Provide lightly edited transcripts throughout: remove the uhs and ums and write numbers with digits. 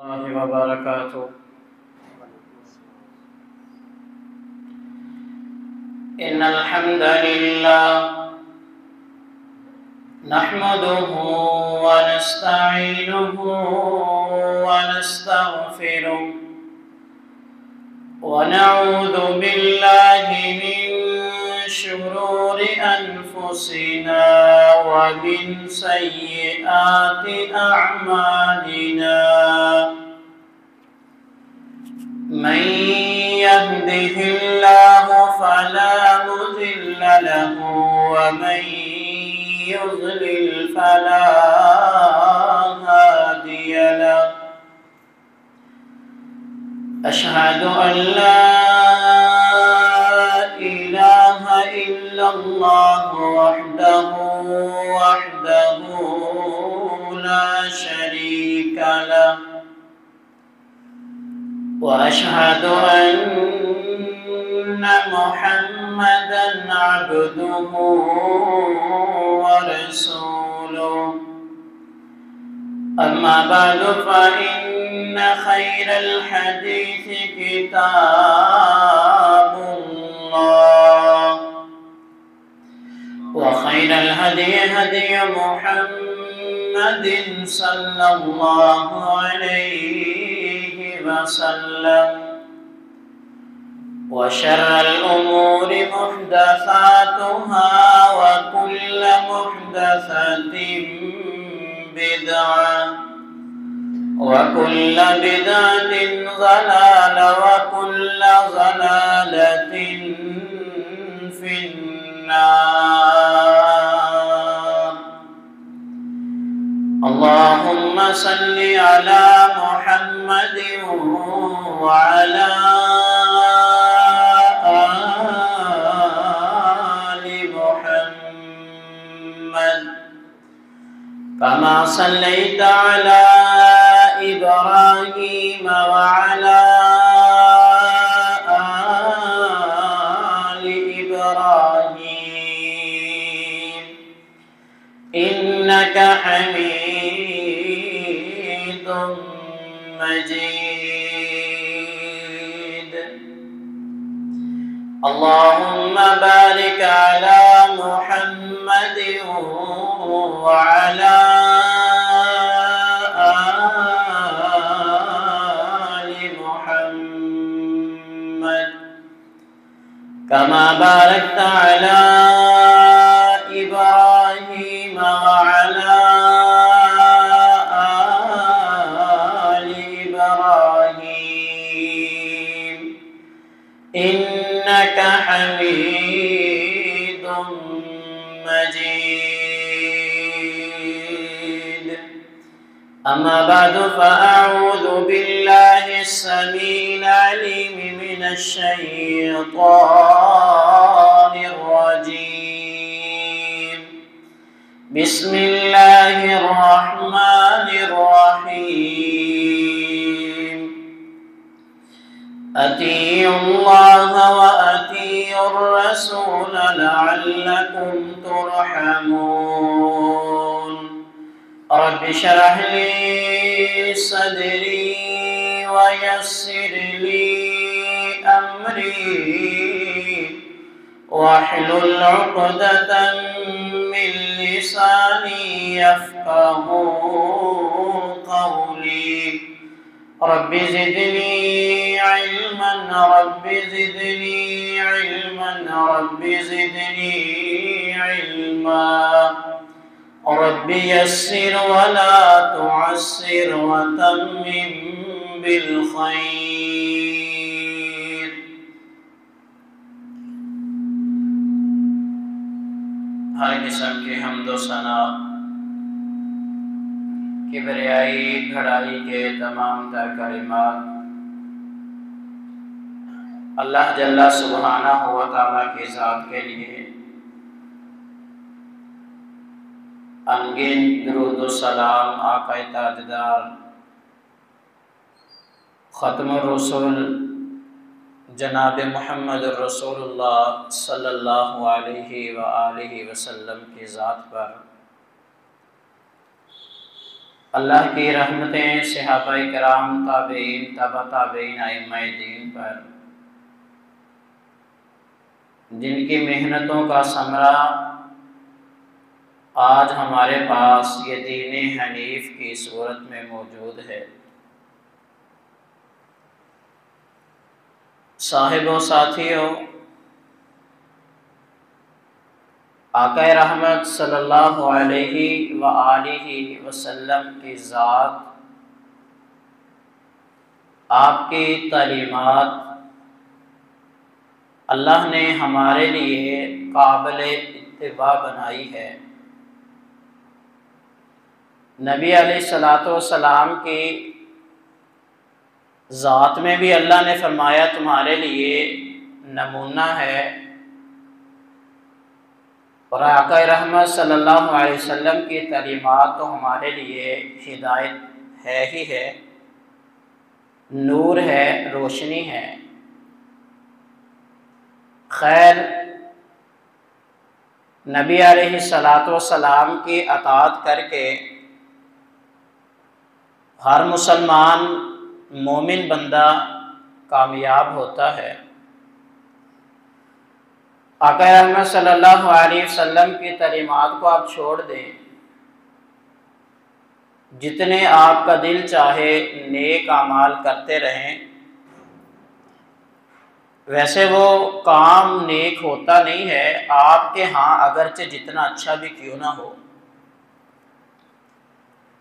व बरकातुहू। इन्नल हम्दलिल्लाह नहमदुहु व नस्तईनुहु व नस्तगफिरुह व नऊज़ु बिल्लाहि मिन शुरूरि अनफुसिना व मिन सय्यिआति अअमालिना। मन यहदिहिल्लाहु फला मुदिल्ल लहु व मन युद्लिल फला हादिय लहु। अशहदु अन ला इलाहा इल्लल्लाह वहदहु ला शरीका लहु व अशहदु अन्ना मुहम्मदन अब्दुहु व रसूलुहु। अम्मा बअदु फ़इन्न खैरल हदीस किताबुल्लाह व खैरल हदी हदी मुहम्मदिन सल्लल्लाहु अलैहि वसल्लम व शर्रल उमूरि मुहदसातुहा व कुल्लु मुहदसतिन बिदअह व कुल्लु बिदअतिन ज़लाला व कुल्लु ज़लालतिन फिन्नार। अल्लाहुम्मा सल्लि अला मुहम्मद व अला आलि मुहम्मद कमा सल्लैता अला इब्राहीम व अला आलि इब्राहीम इन्नका हमीदुम मजीद। अल्लाहुम्मा बारिक अला मुहम्मद व अला आलि मुहम्मद कमा बारकता अला इब्राहीम व अला आलि इब्राहीम इन्नका हमीदुम मजीद। अम्मा बअदु फ़अऊज़ु बिल्लाहि अस्समीइल अलीम मिनश शैतानिर रजीम। बिस्मिल्लाहिर रहमानिर रहीम। अतीउल्लाह व अतीउर रसूल लअल्लकुम तुरहमून। रब्बि इश्रह ली सदरी व यस्सिर ली अमरी वहलुल उक़दतम मिन लिसानी यफ़क़हू क़ौली। Rabbi ज़िदनी इल्मन rabbi ज़िदनी इल्मन rabbi ज़िदनी इल्मा। रब्बि यस्सिर वला तुअस्सिर वतम्मिम बिल खैर। हर किस्म के हम्द व सना किबरियाई घड़ाई के तमाम तर कलिमात अल्लाह जल्ला सुब्हानहु व तआला की ज़ात के लिए। अनगिन दुरूद व सलाम आक़ाए ताजदार ख़त्मुर रसूल जनाब मुहम्मद रसूलुल्लाह सल्लल्लाहु अलैहि व आलिहि वसल्लम की ज़ात पर अल्लाह की रहमतें सहाबाए किराम, ताबईन, तबा ताबईन, अइम्माए दीन पर, जिनकी मेहनतों का समरा आज हमारे पास ये दीन हनीफ की सूरत में मौजूद है। साहिबों, साथियों, आक़ाए रहमत सल्लल्लाहु अलैहि व आलिहि वसल्लम की ज़ात, आपकी तालीमात अल्लाह ने हमारे लिए काबिल इत्तिबा बनाई है। नबी अलैहिस्सलातु वस्सलाम की ज़ात में भी अल्लाह ने फरमाया तुम्हारे लिए नमूना है, और आक़ा रहमत सल्लल्लाहु अलैहि वसल्लम की तालीमात तो हमारे लिए हिदायत है ही है, नूर है, रोशनी है। खैर, नबी अलैहिस्सलातु वस्सलाम की अताअत करके हर मुसलमान मोमिन बंदा कामयाब होता है। आक़ा रहमत सल्लल्लाहु अलैहि वसल्लम की तालीमात को आप छोड़ दें, जितने आपका दिल चाहे नेक आमाल करते रहें, वैसे वो काम नेक होता नहीं है आपके यहाँ, अगरचे जितना अच्छा भी क्यों ना हो,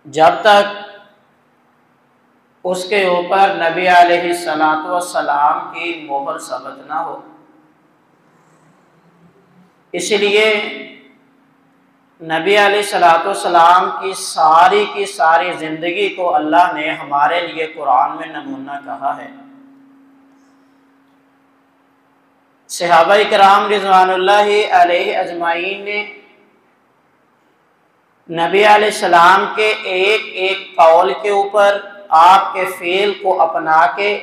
जब तक उसके ऊपर नबी अलैहिस्सलातु वस्सलाम की मोहर सबत ना हो। इसलिए नबी अलैहिस्सलातु वस्सलाम की सारी ज़िंदगी को अल्लाह ने हमारे लिए कुरान में नमूना कहा है। सहाबाए किराम रिज़वानुल्लाहि अलैहि अजमाइन ने नबी अलैहिस्सलाम के एक एक कौल के ऊपर, आपके फ़ेल को अपना के,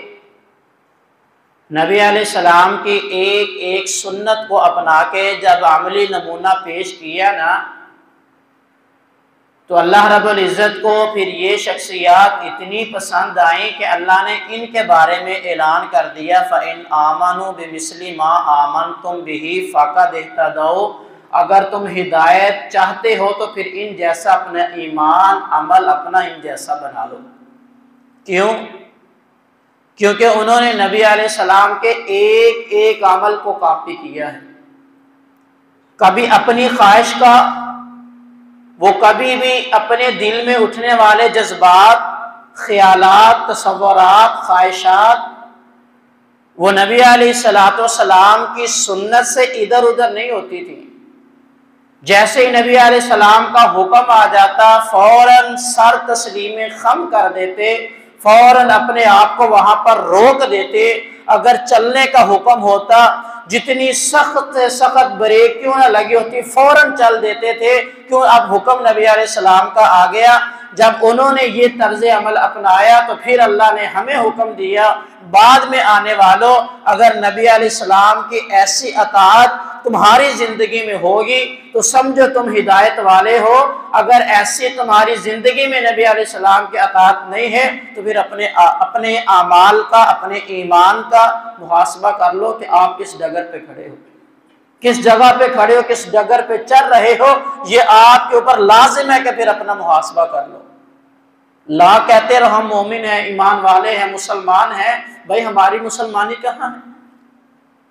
नबी अलैहिस्सलाम की एक एक सुन्नत को अपना के जब अमली नमूना पेश किया ना, तो अल्लाह रब्बुल इज़्ज़त को फिर ये शख्सियात इतनी पसंद आई कि अल्लाह ने इनके बारे में ऐलान कर दिया, फ़इन आमनू बिमिस्लि मा आमनतुम बिही फ़क़द इह्तदौ, अगर तुम हिदायत चाहते हो तो फिर इन जैसा अपना ईमान अमल अपना इन जैसा बना लो। क्यों? क्योंकि उन्होंने नबी अलैहिस्सलाम के एक एक अमल को कॉपी किया है। कभी अपनी ख्वाहिश का, वो कभी भी अपने दिल में उठने वाले जज्बात, ख्यालात, तसव्वुरात, ख्वाहिशात, वो नबी अलैहिस्सलातु वस्सलाम की सुन्नत से इधर उधर नहीं होती थी। जैसे ही नबी अलैहिस्सलाम का हुक्म आ जाता, फौरन सर तस्लीम खम कर देते, फौरन अपने आप को वहां पर रोक देते। अगर चलने का हुक्म होता, जितनी सख्त से सख्त ब्रेक क्यों ना लगी होती, फौरन चल देते थे। क्यों? अब हुक्म नबी अलैहिस्सलाम का आ गया। जब उन्होंने ये तर्ज अमल अपनाया तो फिर अल्लाह ने हमें हुक्म दिया, बाद में आने वालों, अगर नबी अलैहिस्सलाम की ऐसी अताअत तुम्हारी जिंदगी में होगी तो समझो तुम हिदायत वाले हो। अगर ऐसी तुम्हारी जिंदगी में नबी अलैहिस्सलाम की अताअत नहीं है तो फिर अपने आमाल का, अपने ईमान का मुहासबा कर लो कि आप किस डगर पे खड़े हो, किस जगह पे खड़े हो, किस डगर पे चल रहे हो। ये आपके ऊपर लाजिम है कि फिर अपना मुहासबा कर लो। ला कहते रहो हम मोमिन हैं, ईमान वाले हैं, मुसलमान हैं, भाई हमारी मुसलमानी कहाँ है?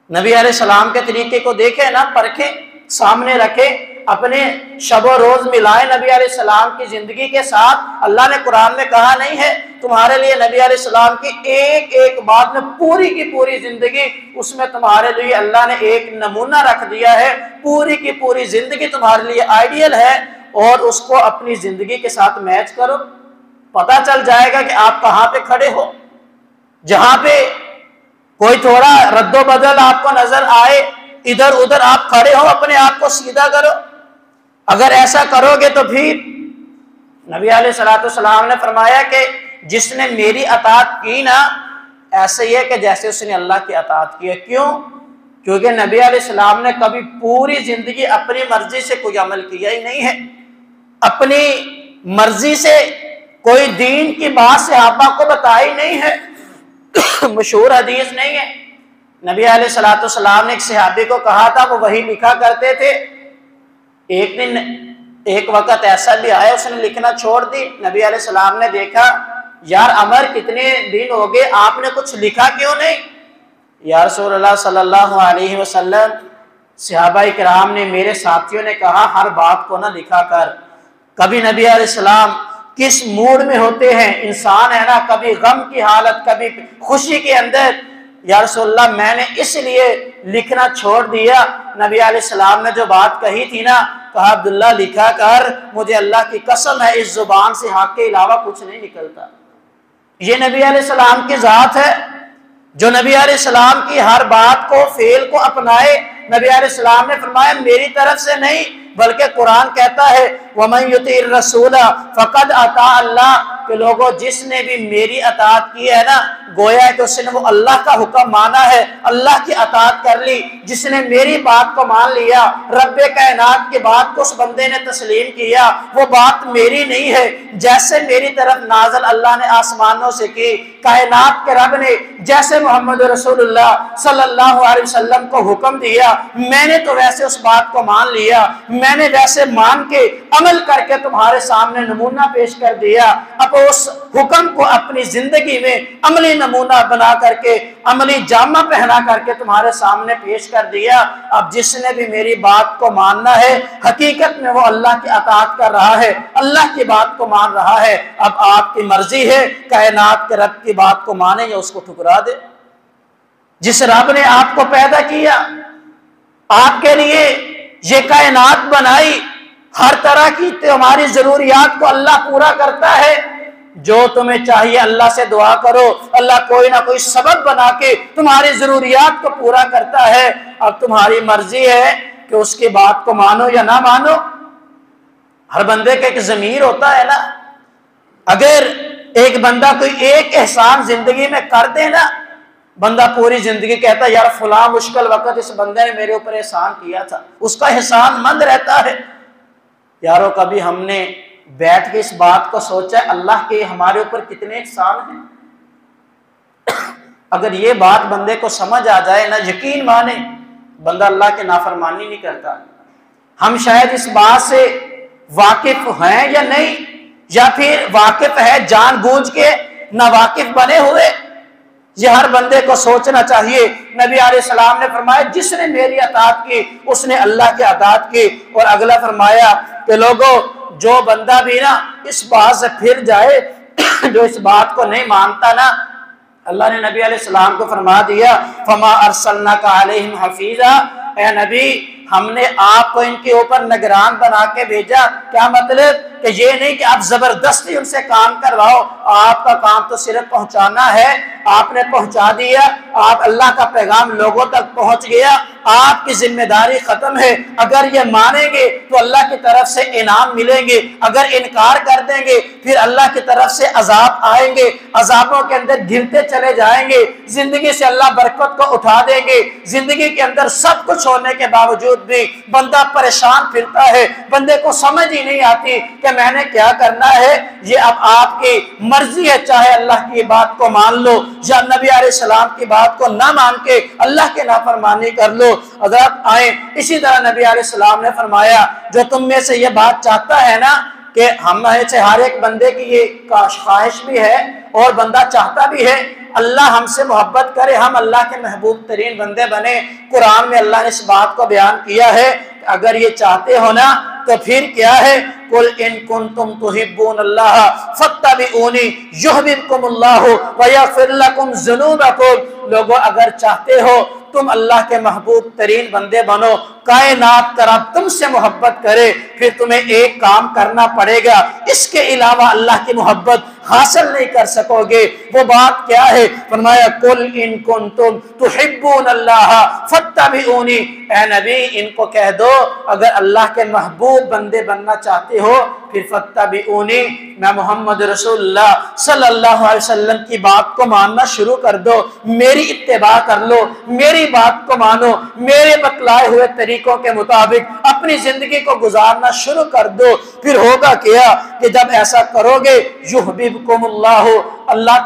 नबी अलैहिस्सलाम के तरीके को देखे ना, परखे, सामने रखे, अपने शबो रोज मिलाए नबी अलैहिस्सलाम की जिंदगी के साथ। अल्लाह ने कुरान में कहा नहीं है तुम्हारे लिए नबी अलैहिस्सलाम की एक एक बात में पूरी की पूरी जिंदगी, उसमें तुम्हारे लिए अल्लाह ने एक नमूना रख दिया है। पूरी की पूरी जिंदगी तुम्हारे लिए आइडियल है, और उसको अपनी जिंदगी के साथ मैच करो, पता चल जाएगा कि आप कहाँ पे खड़े हो। जहां पे कोई थोड़ा रद्दो बदल आपको नजर आए, इधर उधर आप खड़े हो, अपने आप को सीधा करो। अगर ऐसा करोगे तो फिर नबी अलैहिस्सलातु वस्सलाम ने फरमाया कि जिसने मेरी अताअत की ना, ऐसे ही है कि जैसे उसने अल्लाह की अताअत की है। क्यों? क्योंकि नबी अलैहिस्सलाम ने कभी पूरी जिंदगी अपनी मर्जी से कोई अमल किया ही नहीं है। अपनी मर्जी से कोई दीन की बात सहाबा को बताई नहीं है। मशहूर हदीस नहीं है, नबी अलैहिस्सलाम ने एक सहाबी को कहा था, वो वही लिखा करते थे। एक दिन एक वक्त ऐसा भी आया उसने लिखना छोड़ दी। नबी अलैहिस्सलाम ने देखा, यार अमर कितने दिन हो गए, आपने कुछ लिखा क्यों नहीं? या रसूलल्लाह सल्लल्लाहु अलैहि वसल्लम, सहाबा इकराम ने, मेरे साथियों ने कहा हर बात को ना लिखा कर। कभी नबी अलैहिस्सलाम किस मूड में होते हैं, इंसान है ना, कभी गम की हालत, कभी खुशी के अंदर। या रसूलल्लाह मैंने इसलिए लिखना छोड़ दिया। नबी अलैहिस्सलाम ने जो बात कही थी ना, कहा अब्दुल्ला लिखा कर, मुझे अल्लाह की कसम है इस जुबान से हक के अलावा कुछ नहीं निकलता। ये नबी अलैहिस्सलाम की जात है, जो नबी अलैहिस्सलाम की हर बात को, फेल को अपनाए। नबी अलैहिस्सलाम ने फरमाया मेरी तरफ से नहीं, बल्कि कुरान कहता है वमन युतिर रसूल फकद अता अल्लाह, के लोगों जिसने भी मेरी अताअत की है ना, गोया है कि उसने वो अल्लाह का हुक्म माना है, अल्लाह की अताअत कर ली। जिसने मेरी बात को मान लिया, रब्बे कायनात की बात को उस बंदे ने तस्लीम किया, वो बात मेरी नहीं है। जैसे मेरी तरफ नाज़िल अल्लाह ने आसमानों से की, कायनात के रब ने जैसे मोहम्मद रसूलुल्लाह सल्लल्लाहु अलैहि वसल्लम को हुक्म दिया, मैंने तो वैसे उस बात को मान लिया, मैंने वैसे मान के अमल करके तुम्हारे सामने नमूना पेश कर दिया। अब उस हुक्म को अपनी जिंदगी में अमली नमूना बना करके, अमली जामा पहना करके तुम्हारे सामने पेश कर दिया। अब जिसने भी मेरी बात को मानना है, हकीकत में वो अल्लाह की अताअत कर रहा है, अल्लाह की बात को मान रहा है। अब आपकी मर्जी है, कायनात के रब की बात को माने या उसको ठुकरा दे। जिस रब ने आपको पैदा किया, आपके लिए ये कायनात बनाई, हर तरह की तुम्हारी जरूरियात को अल्लाह पूरा करता है। जो तुम्हें चाहिए अल्लाह से दुआ करो, अल्लाह कोई ना कोई सबब बना के तुम्हारी जरूरियात को पूरा करता है। अब तुम्हारी मर्जी है कि उसकी बात को मानो या ना मानो। हर बंदे का एक ज़मीर होता है ना, अगर एक बंदा कोई एक एहसान जिंदगी में कर दे ना, बंदा पूरी जिंदगी कहता है यार फला मुश्किल वक्त इस बंदे ने मेरे ऊपर एहसान किया था, उसका एहसान मंद रहता है। यारों कभी हमने बैठ के इस बात को सोचा अल्लाह के हमारे ऊपर कितने एहसान हैं? अगर ये बात बंदे को समझ आ जाए ना, यकीन माने बंदा अल्लाह के नाफरमानी नहीं करता। हम शायद इस बात से वाकिफ हैं या नहीं, या फिर वाकिफ है जानबूझ के ना वाकिफ बने हुए, ये हर बंदे को सोचना चाहिए। नबी अलैहिस्सलाम ने फरमाया जिसने मेरी अताअत की उसने अल्लाह की अताअत की। और अगला फरमाया कि लोगों जो बंदा भी ना इस बात से फिर जाए, जो इस बात को नहीं मानता ना, अल्लाह ने नबी अलैहिस्सलाम को फरमा दिया फमा अरसलनाका अलैहिम हफीजा, ए नबी हमने आपको इनके ऊपर निगरान बना के भेजा। क्या मतलब कि ये नहीं कि आप जबरदस्ती उनसे काम करवाओ, आपका काम तो सिर्फ पहुंचाना है, आपने पहुंचा दिया, आप अल्लाह का पैगाम लोगों तक पहुंच गया, आपकी जिम्मेदारी खत्म है। अगर ये मानेंगे तो अल्लाह की तरफ से इनाम मिलेंगे, अगर इनकार कर देंगे फिर अल्लाह की तरफ से अजाब आएंगे, अजाबों के अंदर गिरते चले जाएंगे, जिंदगी से अल्लाह बरकत को उठा देंगे। जिंदगी के अंदर सब कुछ होने के बावजूद भी बंदा परेशान फिरता है, बंदे को समझ ही नहीं आती कि मैंने क्या करना है। ये अब आपकी मर्जी है, चाहे अल्लाह की बात को मान लो या नबी अलैहिस्सलाम की बात को ना मान के अल्लाह के नाफरमानी कर लो। हज़रत आए इसी तरह नबी अलैहिस्सलाम ने फरमाया जो तुम में से ये बात चाहता है ना कि हम में से हर एक बंदे की ये ख्वाहिश भी है और बंदा चाहता भी है अल्लाह हमसे मोहब्बत करे, हम अल्लाह के महबूब तरीन बंदे बने। कुरान में अल्लाह ने इस बात को बयान किया है, अगर ये चाहते हो ना तो फिर क्या है, कुल इन कुंतुम तुहिब्बूनल्लाह फत्तबिऊनी युहब्बुकुमुल्लाहु व यगफिर लकुम ज़ुनूबकुम। लोगों अगर चाहते हो तुम अल्लाह के महबूब तरीन बंदे बनो, कायनात का रब तुमसे मोहब्बत करे, फिर तुम्हें एक काम करना पड़ेगा, इसके अलावा अल्लाह की मोहब्बत हासिल नहीं कर सकोगे। वो बात क्या है? फरमाया कुल इन कुंतुम तुहिब्बूनल्लाह फत्तबिऊनी। ए नबी इनको कह दो अगर अल्लाह के महबूब बंदे बनना चाहते हो फिर फत्तबिऊनी, मैं मोहम्मद रसूलुल्लाह सल्लल्लाहु अलैहि वसल्लम की बात को मानना शुरू कर दो, मेरी इत्तिबा कर लो, मेरी बात को मानो, मेरे बतलाए हुए तरीकों के मुताबिक अपनी जिंदगी को गुजारना शुरू कर दो। फिर होगा क्या कि जब ऐसा करोगे युहब्बुकुमुल्लाह, अल्लाह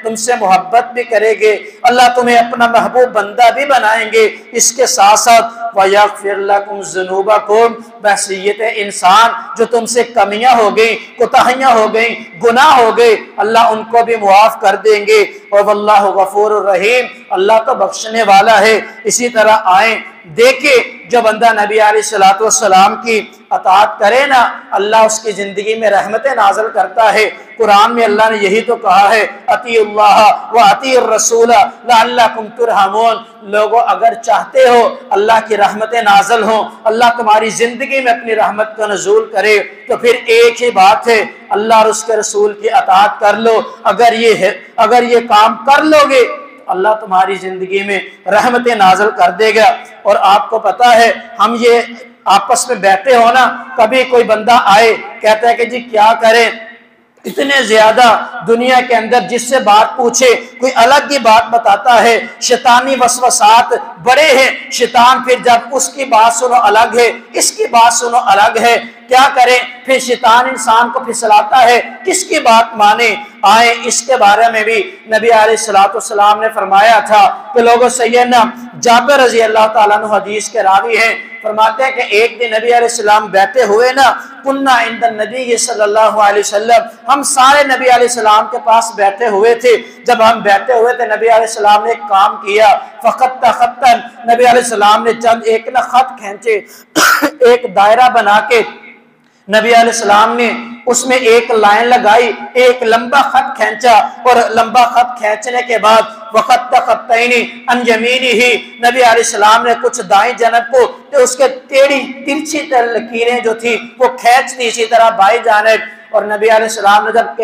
तुमसे मोहब्बत भी करेंगे, अल्लाह तुम्हें अपना महबूब बंदा भी बनाएंगे। इसके साथ साथ वयग़फ़िर लकुम ज़ुनूबकुम, बहसीयत इंसान जो तुमसे कमियां हो गई, कोताहियां हो गई, गुनाह हो गए, अल्लाह उनको भी मुआफ कर देंगे। और वल्लाहु गफूरुर रहीम, अल्लाह तो बख्शने वाला है। इसी तरह आए देखे जो बंदा नबी अलैहिस्सलातु वस्सलाम की अताअत करे ना, अल्लाह उसकी जिंदगी में रहमतें नाज़िल करता है। कुरान में अल्लाह ने यही तो कहा है, अतीउल्लाह व अतीउर रसूल लअल्लकुम तुरहमून। लोगों, अगर चाहते हो अल्लाह की रहमतें नाज़िल हो, अल्लाह तुम्हारी जिंदगी में अपनी रहमत का नज़ूल करे, तो फिर एक ही बात है, अल्लाह और उसके रसूल की अताअत कर लो। अगर ये काम कर लोगे, अल्लाह तुम्हारी जिंदगी में रहमतें नाज़िल कर देगा। और आपको पता है, हम ये आपस में बैठे हो ना, कभी कोई बंदा आए कहता है कि जी क्या करें, इतने ज्यादा दुनिया के अंदर जिससे बात पूछे कोई अलग ही बात बताता है, शैतानी वसवसात बड़े हैं। शैतान फिर जब उसकी बात सुनो अलग है, इसकी बात सुनो अलग है, क्या करें? फिर शैतान इंसान को फिसलाता है, किसकी बात माने। आए इसके बारे में भी नबी अलैहिस्सलाम ने फरमाया था कि लोगों, सैयदना जाबिर रज़ी अल्लाह ताला अन्हु हदीस के रावी हैं, फरमाते हैं कि एक दिन नबी अलैहिस्सलाम बैठे हुए ना, कुन्ना इंद नबी सल्लल्लाहु अलैहि वसल्लम, हम सारे नबी अलैहिस्सलाम के पास बैठे हुए थे। जब हम बैठे हुए थे, नबी अलैहिस्सलाम ने एक काम किया, फ़क़त ख़त्तन, नबी अलैहिस्सलाम ने चंद एक ना खत खींचे, एक दायरा बना के नबी अलैहिस्सलाम ने उसमें एक लाइन लगाई, एक लंबा खत खींचा, और लंबा खत खींचने के बाद वक़त ख़त्तैनी अन यमीनिही, नबी अलैहिस्सलाम ने कुछ दाएं जानब को, तो उसके टेढ़ी तिरछी लकीरें जो थी वो खींच दी इसी तरह बाएं जानिब। और नबी अलैहिस्सलाम ने जब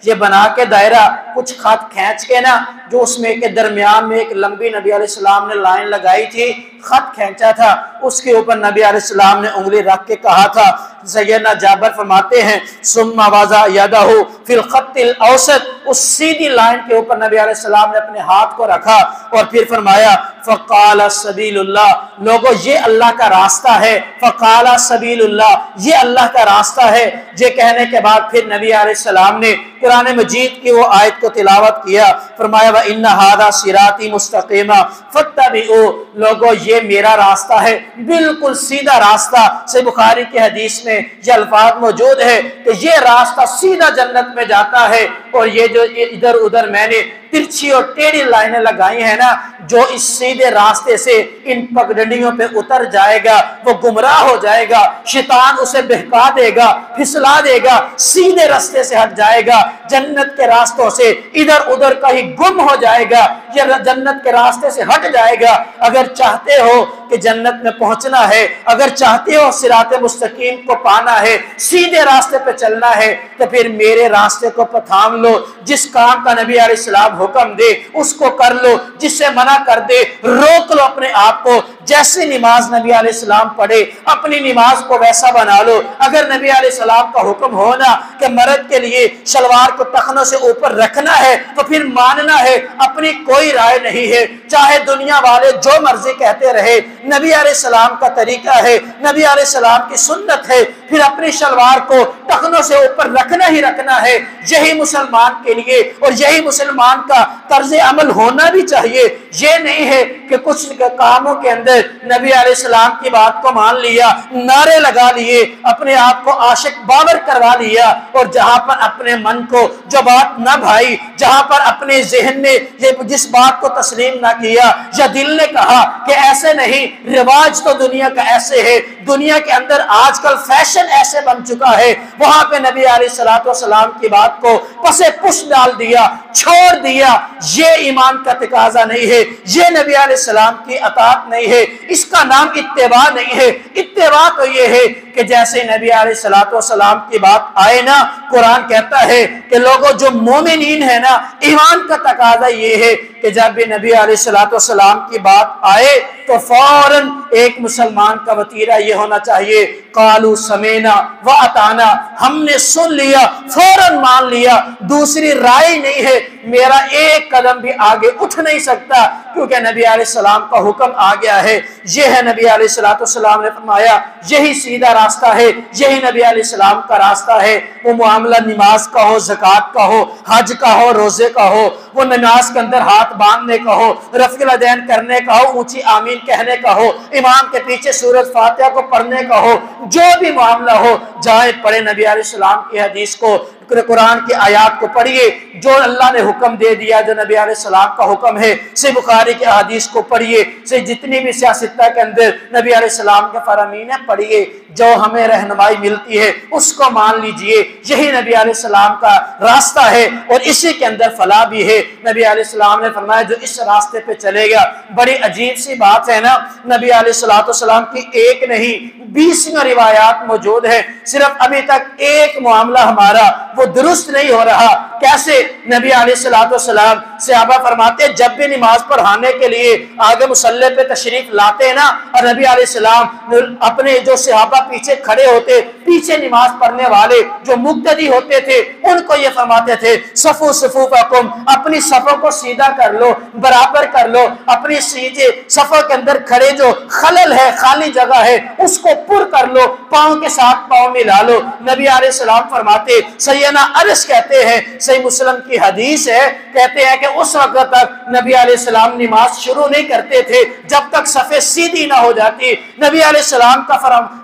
ये बना के दायरा कुछ खत खींच के ना, जो उसमें के दरमियान में एक लंबी नबी अलैहिस्सलाम ने लाइन लगाई थी, खत खींचा था, उसके ऊपर नबी अलैहिस्सलाम ने उंगली रख के कहा था। सैयदना जाबिर फरमाते हैं, सुम्मा वज़ा यदहु फिल खत्तिल औसत, उस सीधी लाइन के ऊपर नबी अलैहिस्सलाम ने अपने हाथ को रखा और फिर फरमाया, फ़क़ाल सबीलुल्लाह, लोगों ये अल्लाह का रास्ता है। फ़क़ाल सबीलुल्लाह, ये अल्लाह का रास्ता है। ये कहने के बाद फिर नबी अलैहिस्सलाम ने कुरान मजीद की वो आयत को तिलावत किया, फरमाया व इन्ना हादा सिराती मुस्तकीमा फत्तबिऊ, लोगों ये मेरा रास्ता है, बिल्कुल सीधा रास्ता। सही बुखारी की हदीस में ये अल्फाज मौजूद है कि ये रास्ता सीधा जन्नत में जाता है, और ये जो इधर उधर मैंने तिरछी और टेढ़ी लाइनें लगाई है ना, जो इस सीधे रास्ते से इन पगडंडियों पे उतर जाएगा वो गुमराह हो जाएगा, शैतान उसे बहका देगा, फिसला देगा, सीधे रास्ते से हट जाएगा, जन्नत के रास्तों से इधर उधर कहीं गुम हो जाएगा, या जन्नत के रास्ते से हट जाएगा। अगर चाहते हो कि जन्नत में पहुंचना है, अगर चाहते हो सिराते मुस्तकीम को पाना है, सीधे रास्ते पे चलना है, तो फिर मेरे रास्ते को पथाम लो। जिस काम का नबी अलैहिस्सलाम हुक्म दे उसको कर लो, जिससे मना कर दे रोक लो अपने आप को। जैसे नमाज नबी अलैहिस्सलाम पढ़े अपनी नमाज को वैसा बना लो। अगर नबी अलैहिस्सलाम का हुक्म हो ना कि मर्द के लिए शलवार को टखनों से ऊपर रखना है, तो फिर मानना है, अपनी कोई राय नहीं है, चाहे दुनिया वाले जो मर्जी कहते रहे। नबी अलैहिस्सलाम का तरीका है, नबी अलैहिस्सलाम की सुन्नत है, फिर अपनी शलवार को टखनों से ऊपर रखना ही रखना है। यही मुसलमान के लिए और यही मुसलमान का तर्ज अमल होना भी चाहिए। ये नहीं है कि कुछ कामों के अंदर नबी अलैहिस्सलाम की बात को मान लिया, नारे लगा लिए, अपने आप को आशिक बावर करवा लिया, और जहां पर अपने मन को जो बात न भाई, जहां पर अपने जहन ने ये जिस बात को तस्लीम ना किया, या दिल ने कहा कि ऐसे नहीं, रिवाज तो दुनिया का ऐसे है, दुनिया के अंदर आजकल फैशन ऐसे बन चुका है, वहां पे नबी अलैहिस्सलाम की बात को पसे पुश डाल दिया, छोड़ दिया। ये ईमान का तकाजा नहीं है, ये नबी अलैहिस्सलाम की अताअत नहीं है, इसका नाम इत्तिबा नहीं है। इत्तिबा तो ये है कि जैसे नबी अलैहिस्सलाम की बात आए ना, कुरान कहता है कि लोगों जो मोमिनीन है ना, ईमान का तकाजा ये है कि जब भी नबी अलैहिस्सलाम की बात आए तो फौरन एक मुसलमान का वतीरा ये होना चाहिए, कालू समेना व अताना, हमने सुन लिया, फौरन मान लिया, दूसरी राय नहीं है। मेरा एक कदम भी आगे उठ नहीं सकता, क्योंकि नबी अलैहिस्सलाम का हुक्म आ गया है। ये है नबी अलैहिस्सलाम ने फरमाया, यही सीधा रास्ता है, यही नबी अलैहिस्सलाम का रास्ता है। वो मामला नमाज का हो, ज़कात का हो, हज का हो, रोजे का हो, वो नमाज के अंदर हाथ बांधने का हो, रफ़ील यदैन करने का हो, ऊंची आमीन कहने का हो, इमाम के पीछे सूरत फातिहा को पढ़ने का हो, जो भी मामला हो जाए पढ़े नबी अलैहिस्सलाम की हदीस को, कुरान की आयत को पढ़िए, जो अल्लाह ने हुक्म दे दिया, जो नबी अलैहिस्सलाम का हुक्म है, से बुखारी की हदीस को पढ़िए, से जितनी भी सियासत के अंदर नबी अलैहिस्सलाम के फरमीन है पढ़िए, जो हमें रहनुमाई मिलती है उसको मान लीजिए। यही नबी अलैहिस्सलाम का रास्ता है और इसी के अंदर फलाह भी है। नबी अलैहिस्सलाम ने फरमाया, जो इस रास्ते पे चलेगा, बड़ी अजीब सी बात है ना, नबी अलैहिस्सलाम की एक नहीं 20 रिवायात मौजूद है, सिर्फ अभी तक एक मामला हमारा वो दुरुस्त नहीं हो रहा। कैसे? नबी अलैहिस्सलाम सहाबा फरमाते, जब भी नमाज पढ़ाने के लिए आगे मुसल्ले पे तशरीफ लाते ना, और नबी अलैहिस्सलाम अपने जो सहाबा पीछे खड़े होते, पीछे नमाज पढ़ने वाले जो मुक्तदी होते थे, उनको ये फरमाते थे, सफू सफूफकुम, अपनी सफों को सीधा कर लो, बराबर कर लो, अपनी सीधे सफों के अंदर खड़े जो खलल है, खाली जगह है, उसको पुर कर लो, पांव के साथ पांव मिला लो। नबी अलैहिस्सलाम फरमाते, सैयदना अनस कहते हैं, सही मुस्लिम की हदीस है, कहते हैं कि उस वक्त तक नबी अलैहिस्सलाम नमाज शुरू नहीं करते थे जब तक सफे सीधी ना हो जाती। नबी अलैहिस्सलाम का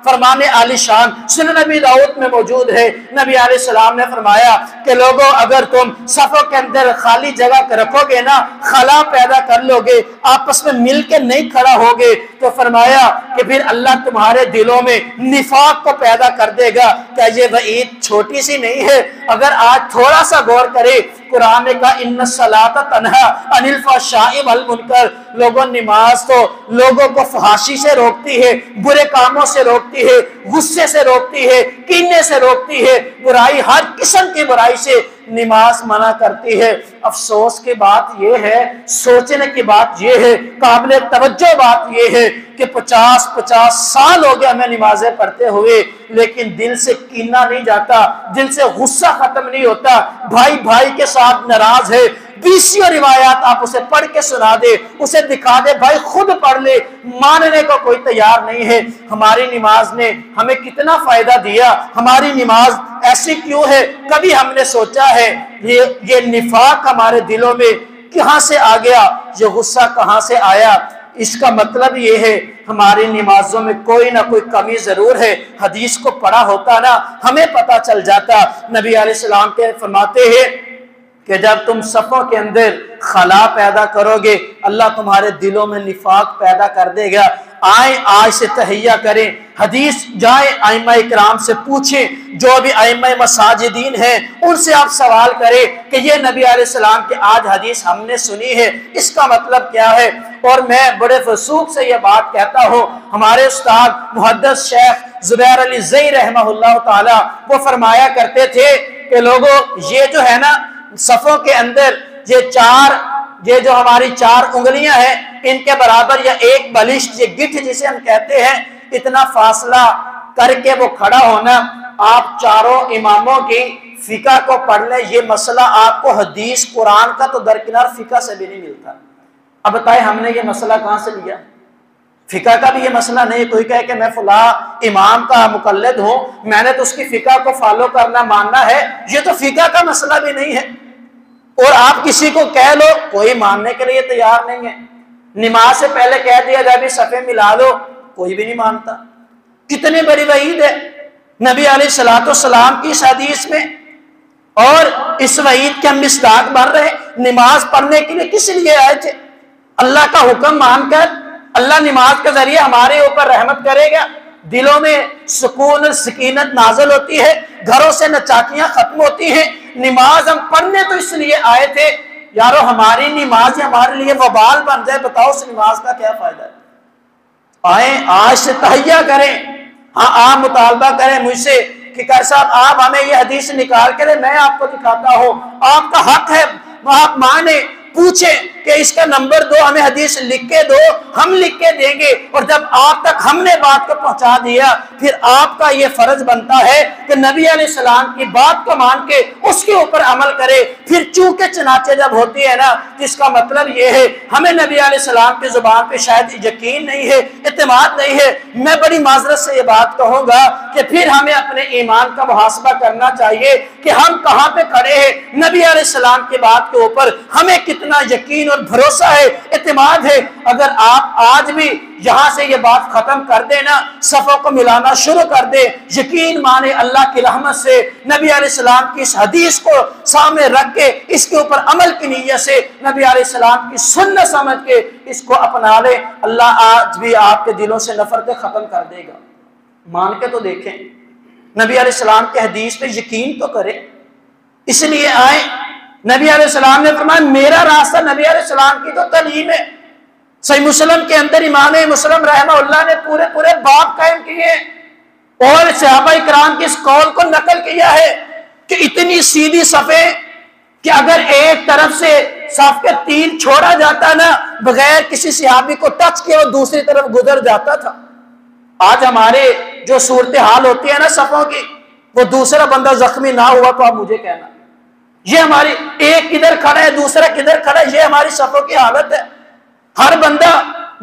फरमाने आलिशान सुनन नबी दाऊद में मौजूद है। नबी अलैहिस्सलाम ने फरमाया कि लोगों, अगर तुम सफों के अंदर खाली जगह रखोगे ना, खला पैदा कर लोगे, आपस में मिल के नहीं खड़ा होगे, तो फरमाया कि फिर अल्लाह तुम्हारे दिलों में निफाक को पैदा कर देगा। क्या ये वईद छोटी सी नहीं है? अगर आज थोड़ा सा गौर करे, कुरान का इन्ना सलात तन्हा अनिल फहशाई वल मुनकर, लोगों नमाज तो लोगों को फहाशी से रोकती है, बुरे कामों से रोकती है, गुस्से से रोकती है, कीने से रोकती है, बुराई हर किस्म की बुराई से नमाज मना करती है। अफसोस की बात यह है, सोचने की बात यह है, काबिल तवज्जो बात यह है कि 50-50 साल हो गया हमें नमाजें पढ़ते हुए, लेकिन दिल से कीना नहीं जाता, दिल से गुस्सा खत्म नहीं होता, भाई भाई के साथ नाराज है। 20 रिवायात आप उसे पढ़ के सुना दे, उसे दिखा दे, भाई खुद पढ़ ले, मानने को कोई तैयार नहीं है। हमारी नमाज ने हमें कितना फायदा दिया, हमारी नमाज ऐसी क्यों है? कभी हमने सोचा है ये निफाक हमारे दिलों में कहां से आ गया, ये गुस्सा कहां से आया? इसका मतलब ये है हमारी नमाजों में कोई ना कोई कमी जरूर है। हदीस को पढ़ा होता ना, हमें पता चल जाता। नबी अलैहिस्सलाम के फरमाते हैं कि जब तुम सफ़ों के अंदर खला पैदा करोगे, अल्लाह तुम्हारे दिलों में निफाक पैदा कर देगा। आए आज से तहैया करें, हदीस जाए आइमा इकराम से पूछें, जो भी आइमा मसाजिदीन हैं उनसे आप सवाल करें कि ये नबी अलैहिस्सलाम की आज हदीस हमने सुनी है, इसका मतलब क्या है? और मैं बड़े फसूख से ये बात कहता हूँ, हमारे उस्ताद मुहद्दिस शेख ज़ुबैर अली ज़ई रहमहुल्लाह ताला वो फरमाया करते थे कि लोगों, ये जो है ना सफ़ों के अंदर ये जो हमारी 4 उंगलियां हैं, इनके बराबर या एक बलिष्ठ, ये गिठ जिसे हम कहते हैं, इतना फासला करके वो खड़ा होना, आप चारों इमामों की फिका को पढ़ ले, ये मसला आपको हदीस कुरान का तो दरकिनार फिका से भी नहीं मिलता। अब बताए हमने ये मसला कहां से लिया? फिका का भी ये मसला नहीं। कोई कहे कि मैं फुला इमाम का मुकल्लिद हूं, मैंने तो उसकी फिका को फॉलो करना मानना है, ये तो फिका का मसला भी नहीं है। और आप किसी को कह लो, कोई मानने के लिए तैयार नहीं है। नमाज से पहले कह दिया जाए भी सफ़े मिला लो, कोई भी नहीं मानता। कितनी बड़ी वईद है नबी अलैहिस्सलाम की इस हदीस में, और इस वईद के हम मिसदाक बन रहे। नमाज पढ़ने के लिए किस लिए आए थे? अल्लाह का हुक्म मानकर अल्लाह नमाज के जरिए हमारे ऊपर रहमत करेगा, दिलों में सुकून सकीनत नाज़िल होती है, घरों से नचाकियां खत्म होती हैं। नमाज हम पढ़ने तो इसलिए आए थे यारो, हमारी नमाज हमारे लिए वबाल बन जाए, बताओ उस नमाज का क्या फायदा है? आए आज से तहैया करें। हाँ, आप मुतालबा करें मुझसे कि कर साहब आप हमें ये हदीस निकाल कर, मैं आपको दिखाता हूँ, आपका हक है, आप माने, पूछे, कि इसका नंबर दो, हमें हदीस लिख के दो, हम लिख के देंगे। और जब आप तक हमने बात को पहुंचा दिया, फिर आपका ये फर्ज बनता है कि नबी अलैहिस्सलाम की बात को मान के उसके ऊपर अमल करे। फिर चूके चनाचे जब होती है ना, जिसका मतलब ये है हमें नबी अलैहिस्सलाम की जुबान पे शायद यकीन नहीं है, इत्मीनान नहीं है, मैं बड़ी माजरत से ये बात कहूंगा कि फिर हमें अपने ईमान का मुहासबा करना चाहिए कि हम कहां पे खड़े हैं। नबी अलैहिस्सलाम की बात के ऊपर हमें कितना यकीन और भरोसा है, इत्मीनान है। अगर आप आज भी यहां से ये बात खत्म कर देना, सफों को मिलाना शुरू कर दे, यकीन माने अल्लाह की रहमत से नबी अलैहिस्सलाम की इस हदीस को सामने रख के इसके ऊपर अमल की नीयत से नबी अलैहिस्सलाम की सुन्नत समझ के इसको अपना ले, अल्लाह आज भी आपके दिलों से नफरतें खत्म कर देगा। मान के तो देखें, नबी अलैहिस्सलाम के हदीस पे यकीन तो करें। इसलिए आए, नबी अलैहिस्सलाम ने फरमाया मेरा रास्ता नबी अलैहिस्सलाम की तो तालीम है। सही मुस्लिम के अंदर इमाम मुस्लिम रहमहुल्लाह ने पूरे पूरे बाब कायम किए और सहाबा इकराम के इस कौल को नकल किया है कि इतनी सीधी सफे कि अगर एक तरफ से सफ के तीर छोड़ा जाता ना, बगैर किसी सहाबी को टच किए वो दूसरी तरफ गुजर जाता था। आज हमारे जो सूरत हाल होती है ना सफों की, वो दूसरा बंदा जख्मी ना हुआ तो आप मुझे कहना, ये हमारी एक किधर खड़ा है दूसरा किधर खड़ा है, ये हमारी सफों की हालत है। हर बंदा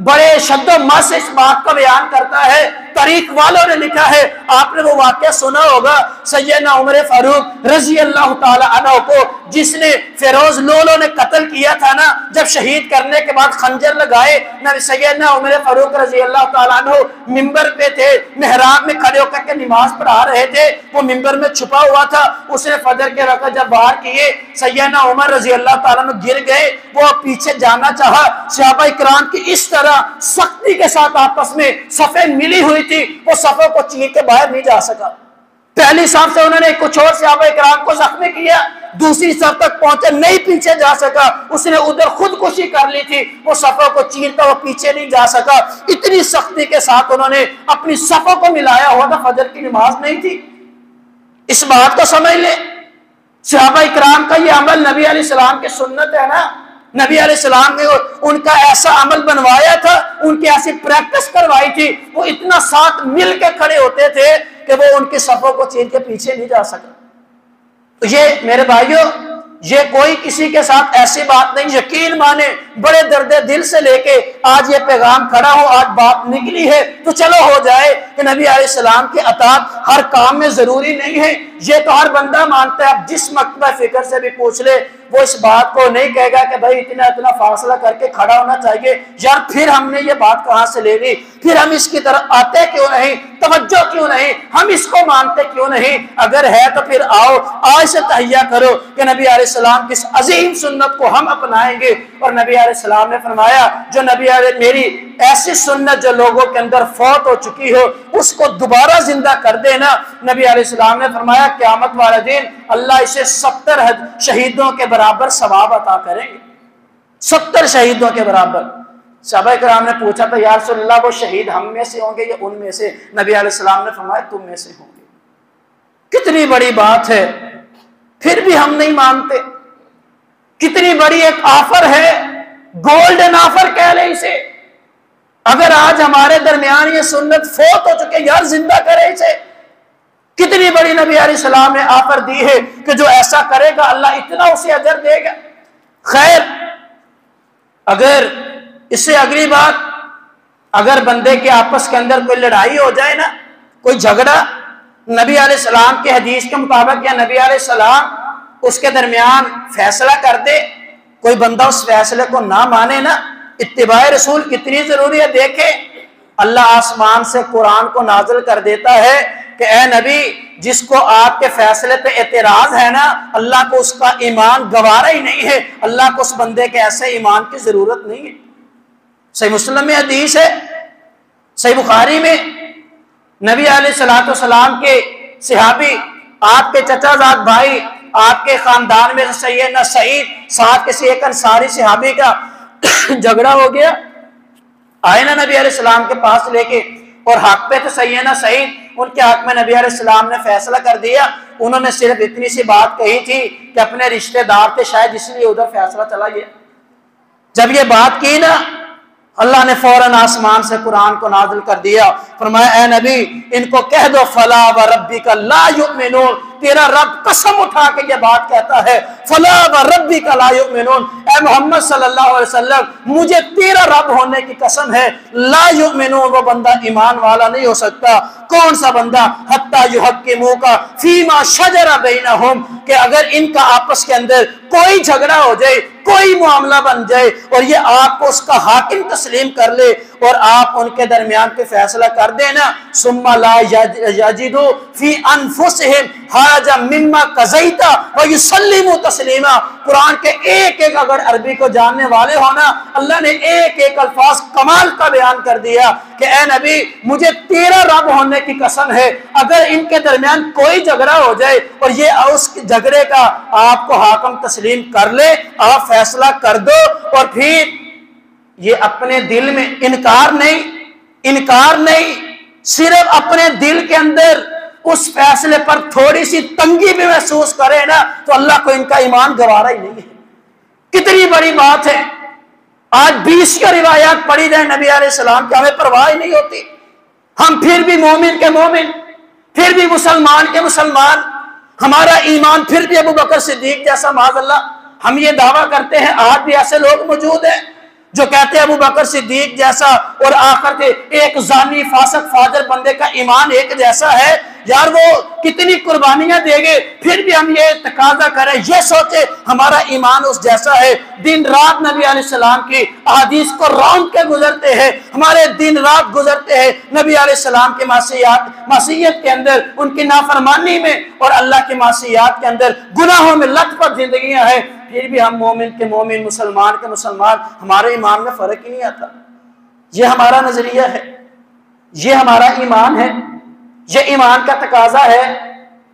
बड़े शब्दों मत से इस बात का बयान करता है। तारीख वालों ने लिखा है, आपने वो वाकया सुना होगा सैयदना उमर फारूक रजी अल्लाह ताला अन्हु को, जिसने फिरोज लोलो ने कत्ल किया था ना, जब शहीद करने के बाद खंजर लगाए ना, सैयदना उमर फारूक रजी अल्लाह ताला अन्हु मिंबर पे थे, मेहराब में खड़े होकर के नमाज पढ़ा रहे थे, वो मिंबर में छुपा हुआ था। उसने फजर के रकात जब बाहर किए, सैयदना उमर रजी अल्लाह ताला अन्हु गिर गए, वो पीछे जाना चाहा। सहाबा इकराम की इस तरह सख्ती के साथ आपस में सफे मिली हुई थी, वो सफों को चीर के बाहर नहीं जा सका। पहली साफ से उन्होंने कुछ और सहाबा इकराम को जख्मी किया, दूसरी सफ तक पहुंचे नहीं पीछे जा सका, उसने उधर खुदकुशी कर ली थी, वो सफों को चीरता वो पीछे नहीं जा सका। इतनी सख्ती के साथ उन्होंने अपनी सफों को मिलाया हुआ था, फजर की नमाज नहीं थी। इस बात को समझ ले, सहाबा इकराम का ये अमल नबी अलैहिस्सलाम की सुन्नत है ना। नबी अलैहिस्सलाम ने उनका ऐसा अमल बनवाया था, उनकी ऐसी प्रैक्टिस करवाई थी, वो इतना साथ मिल के खड़े होते थे कि वो उनके सफों को चीर के पीछे नहीं जा सका। तो ये मेरे भाइयों, ये कोई किसी के साथ ऐसी बात नहीं, यकीन माने बड़े दर्द दिल से लेके आज ये पैगाम खड़ा हो, आज बात निकली है तो चलो हो जाए कि नबी अलैहिस्सलाम की अताअत हर काम में जरूरी नहीं है। ये तो हर बंदा मानता है। आप जिस मकतबा फिक्र से भी पूछ ले, वो इस बात को नहीं कहेगा कि भाई इतना इतना फासला करके खड़ा होना चाहिए। यार फिर हमने ये बात कहां से ले ली, फिर हम इसकी तरफ आते क्यों नहीं, तवज्जो क्यों नहीं, हम इसको मानते क्यों नहीं। अगर है तो फिर आओ, आज से तहैया करो कि नबी अलैहिस्सलाम की इस अजीम सुन्नत को हम अपनाएंगे। और नबी अलैहिस्सलाम ने फरमाया, जो नबी मेरी ऐसी सुन्नत जो लोगों के अंदर फौत हो चुकी हो उसको दोबारा जिंदा कर देना। नबी अलैहिस्सलाम ने फरमाया क़यामत वाले दिन अल्लाह इसे 70 शहीदों के बराबर सवाब अता करेंगे, 70 शहीदों के बराबर। सहाबा इकराम ने पूछा था या रसूलल्लाह वो शहीद हम में से होंगे या उनमें से? नबी अलैहिस्सलाम ने फरमाया तुम में से होंगे। कितनी बड़ी बात है, फिर भी हम नहीं मानते। कितनी बड़ी एक ऑफर है, गोल्डन ऑफर कह ले इसे। अगर आज हमारे दरमियान ये सुन्नत फौत हो चुके, यार जिंदा करे इसे। कितनी बड़ी नबी अलैहिस्सलाम ने ऑफर दी है कि जो ऐसा करेगा अल्लाह इतना उसे अजर देगा। खैर, अगर इससे अगली बात, अगर बंदे के आपस के अंदर कोई लड़ाई हो जाए ना, कोई झगड़ा, नबी अलैहिस्सलाम के हदीस के मुताबिक या नबी अलैहिस्सलाम उसके दरमियान फैसला कर दे, कोई बंदा उस फैसले को ना माने ना, इत्तिबाए रसूल कितनी जरूरी है। देखे अल्लाह आसमान से कुरान को नाजिल कर देता है कि ए नबी, जिसको आपके फैसले पे एतराज है ना, अल्लाह को उसका ईमान गवारा ही नहीं है, अल्लाह को उस बंदे के ऐसे ईमान की जरूरत नहीं है। सही मुस्लिम में हदीस है, सही बुखारी में नबी अलैहिस्सलाम के सहाबी, आपके चचाजाद भाई, आपके खानदान में सैयदना सईद साथ किसी एक अंसारी सहाबी का झगड़ा हो गया। आए ना नबी अलैहिस्सलाम के पास लेके, और हक पे थे सैयदना सईद, उनके हक में नबी अलैहिस्सलाम ने फैसला कर दिया। उन्होंने सिर्फ इतनी सी बात कही थी कि अपने रिश्तेदार थे शायद, इसलिए उधर फैसला चला गया। जब ये बात की ना, अल्लाह ने फौरन आसमान से कुरान को नाज़िल कर दिया। फरमाया ए नबी, इनको कह दो फला व रब्बिका ला युमिनून, तेरा रब कसम उठा के ये बात कहता है, फला व रब्बिका ला युमिनून, ए मोहम्मद सल्लल्लाहु अलैहि वसल्लम, मुझे तेरा रब होने की कसम है, ला युमिनून, वो बंदा ईमान वाला नहीं हो सकता। कौन सा बंदा? हत्ता युहक्किमूका फीमा शजरा बैनहुम, कि अगर इनका आपस के अंदर कोई झगड़ा हो जाए, कोई मामला बन जाए और ये आपको उसका हाकिम तस्लीम कर ले और आप उनके दरमियान पे फैसला कर देना, सुम्मा ला यजिदू फी अनफुसिहिम हाजा मिम्मा कज़ैता व युसल्लिमू तस्लीमा। कुरान के एक एक अगर अरबी को जानने वाले हो ना, अल्लाह ने एक एक अल्फाज कमाल का बयान कर दिया कि ए नबी, मुझे तेरा रब होने की कसम है, अगर इनके दरमियान कोई झगड़ा हो जाए और ये उस झगड़े का आपको हाकिम तस्लीम कर ले, आप फैसला कर दो, और फिर ये अपने दिल में इनकार नहीं, सिर्फ अपने दिल के अंदर उस फैसले पर थोड़ी सी तंगी भी महसूस करे ना, तो अल्लाह को इनका ईमान गवारा ही नहीं है। कितनी बड़ी बात है। आज 20 रिवायात पढ़ी जाए नबी अलैहिस्सलाम की, हमें परवाह ही नहीं होती। हम फिर भी मोमिन के मोमिन, फिर भी मुसलमान के मुसलमान, हमारा ईमान फिर भी अबू बकर सिद्दीक जैसा, माज़अल्लाह हम ये दावा करते हैं। आज भी ऐसे लोग मौजूद हैं जो कहते हैं अबू बकर सिद्दीक जैसा, और आखिर के एक जानी फासक फाजर बंदे का ईमान एक जैसा है। यार वो कितनी कुर्बानियां देंगे, फिर भी हम ये तकाजा करें, ये सोचे हमारा ईमान उस जैसा है। दिन रात नबी अलैहिस्सलाम की अहादीस को रौंद के गुजरते हैं, हमारे दिन रात गुजरते हैं नबी अलैहिस्सलाम के मासियत के अंदर, उनकी नाफरमानी में और अल्लाह की मासियत के अंदर गुनाहों में लथपथ जिंदगियां हैं, फिर भी हम मोमिन के मोमिन, मुसलमान के मुसलमान, हमारे ईमान में फर्क ही नहीं आता। ये हमारा नजरिया है, ये हमारा ईमान है, ये ईमान का तकाजा है,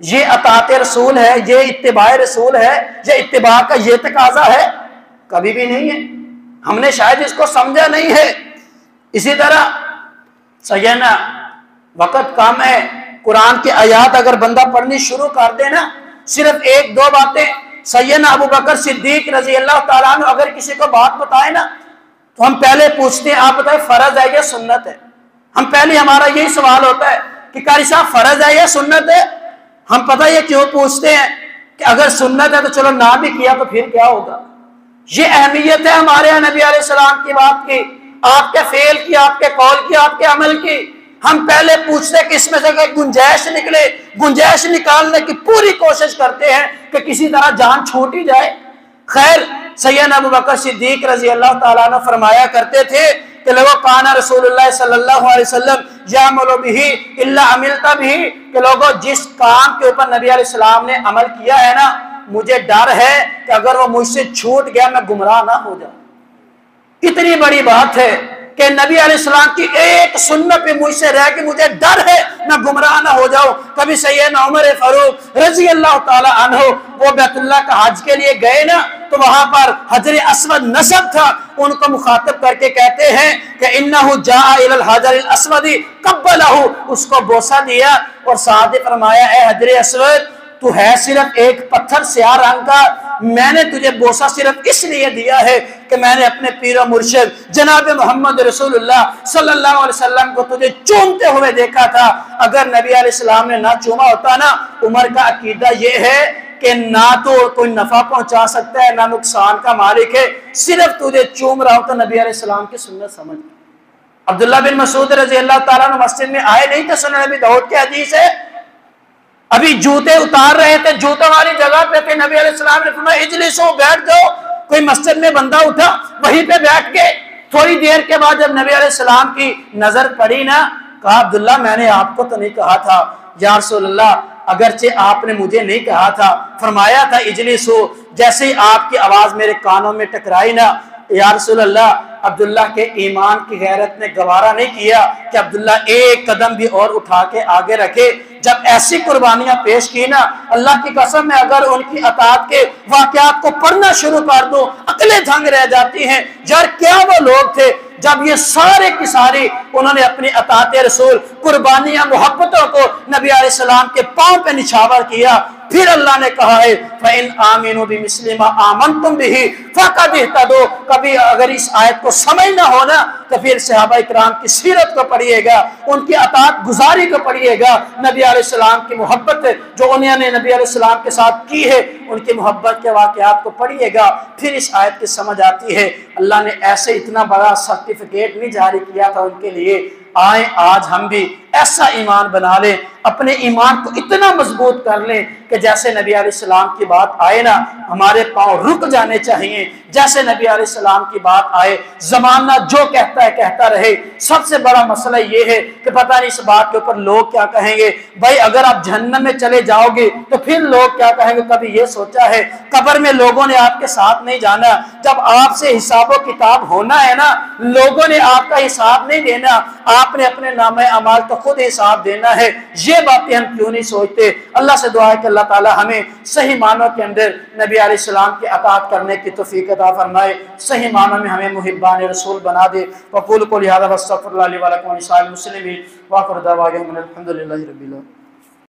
ये अताते रसूल है, ये इत्तिबाए रसूल है, ये इत्तिबा का ये तकाजा है। कभी भी नहीं है, हमने शायद इसको समझा नहीं है। इसी तरह सैयना वक़्त कम है, कुरान की आयात अगर बंदा पढ़नी शुरू कर देना, सिर्फ एक दो बातें सैयदना अबू बकर सिद्दीक रजी अल्लाह ताला अन्हु अगर किसी को बात बताए ना, तो हम पहले पूछते हैं आप बताए फर्ज है या सुन्नत है। हम पहले हमारा यही सवाल होता है कि कारी साहब फर्ज है या सुन्नत है। हम पता ये क्यों पूछते हैं कि अगर सुन्नत है तो चलो ना भी किया तो फिर क्या होगा। ये अहमियत है हमारे यहाँ नबी अलैहिस्सलाम की बात की, आपके फेल की, आपके कौल की, आपके अमल की। हम पहले पूछते हैं कि इसमें से गुंजाइश निकले, गुंजाइश निकालने की पूरी कोशिश करते हैं कि किसी तरह जान छूट ही जाए। खैर सैयदना अबू बकर सिद्दीक रजी अल्लाह ताला अन्हु फरमाया करते थे कि लोगों काना रसूलुल्लाह सल्लल्लाहु अलैहि वसल्लम यामलु बिही इल्ला अमिलता बिही, कि लोगों जिस काम के ऊपर नबी अलैहिस्सलाम ने अमल किया है ना, मुझे डर है कि अगर वो मुझसे छूट गया मैं गुमराह ना हो जाऊं। कितनी बड़ी बात है कि नबी अलैहिस्सलाम की एक सुन्नत पे मुझसे रह के मुझे डर है मैं गुमराह ना हो जाऊं। कभी सैयदना उमर फारूक रजी अल्लाह ताला अन्हु वो बैतुल्लाह का हज के लिए गए ना, तो वहां पर हजर अस्वद नसब था, उनको मुखातब करके कहते हैं कि इन्नहु जाअ इलल हजरिल अस्वदी कब्बलहु, उसको बोसा दिया और साथ ही फरमाया ए हजर अस्वद, तू है सिर्फ एक पत्थर स्याह रंग का, मैंने तुझे बोसा सिर्फ इसलिए दिया है कि मैंने अपने पीर मुर्शिद जनाब मोहम्मद रसूलुल्लाह सल्लल्लाहु अलैहि वसल्लम को तुझे चूमते हुए देखा था। अगर नबी अलैहिस्सलाम ने ना चूमा होता ना, उमर का अकीदा ये है कि ना तो कोई नफा पहुंचा सकता है ना नुकसान का मालिक है, सिर्फ तुझे चूम रहा हो तो नबी अलैहिस्सलाम की सुन्नत समझ। अब्दुल्लाह बिन मसूद रजी अल्लाह ताला अन्हु मस्जिद में आए नहीं थे, सुनन नबी दाऊद के हदीस है, अभी जूते उतार रहे थे, जूतों वाली जगह पे थे, नबी अलैहिस्सलाम ने फरमाया इजलिसो, बैठ जाओ। कोई मस्जिद में बंदा उठा, वहीं पे बैठ के थोड़ी देर के बाद जब नबी अलैहिस्सलाम की नजर पड़ी ना, कहा अब्दुल्ला मैंने आपको तो नहीं कहा था या रसूलल्लाह, अगरचे आपने मुझे नहीं कहा था, फरमाया था इजलिसो। जैसे ही आपकी आवाज मेरे कानों में टकराई ना, या रसूलल्लाह, अब्दुल्ला के ईमान की गैरत ने गवारा नहीं किया कि अब्दुल्ला एक कदम भी और उठा के आगे रखे। जब ऐसी कुर्बानियां पेश की ना, अल्लाह की कसम है अगर उनकी अतात के वाकयात को पढ़ना शुरू कर दो, अकलें दंग रह जाती हैं। यार क्या वो लोग थे जब ये सारे की सारी उन्होंने अपनी अताते रसूल कुर्बानियां मोहब्बतों को नबी अलैहिस्सलाम के पांव पे निछावर किया, फिर अल्लाह ने कहा है फ़इन आमिनू बिमिस्लि मा आमनतुम बिही फ़क़द इह्तदू। कभी अगर इस आयत को समझना हो ना तो फिर सहाबा इकराम की सीरत को पढ़िएगा, उनकी अतात गुजारी को पढ़िएगा, नबी अलैहिस्सलाम की मोहब्बत जो उन्होंने नबी अलैहिस्सलाम के साथ की है उनकी मोहब्बत के वाक़यात को पढ़िएगा, फिर इस आयत की समझ आती है। अल्लाह ने ऐसे इतना बड़ा सर्टिफिकेट नहीं जारी किया था उनके लिए। आए आज हम भी ऐसा ईमान बना लें, अपने ईमान को इतना मजबूत कर लें कि जैसे नबी अलैहिस्सलाम की बात आए ना हमारे पांव रुक जाने चाहिए। जैसे नबी अलैहिस्सलाम की बात आए जमाना जो कहता है कहता रहे। सबसे बड़ा मसला ये है कि पता नहीं इस बात के ऊपर लोग क्या कहेंगे। भाई अगर आप जहन्नम में चले जाओगे तो फिर लोग क्या कहेंगे। कभी ये सोचा है कब्र में लोगों ने आपके साथ नहीं जाना, जब आपसे हिसाबो किताब होना है ना लोगों ने आपका हिसाब नहीं देना, आपने अपने नामे अमाल तो खुद हिसाब देना है। ये बातें हम क्यों नहीं सोचते। अल्लाह से दुआ है कि अल्लाह ताला हमें सही मानों के अंदर नबी अलैहिस्सलाम की अताअत करने की तौफीक अता फरमाए, सही मानों में हमें मुहिब्बान रसूल बना दे। वक़ूलु क़ौली हाज़ा वस्तग़फ़िरुल्लाह ली व लकुम व लिसाइरिल मुस्लिमीन व आखिरु दअवाना अनिल हम्दुलिल्लाहि रब्बिल आलमीन।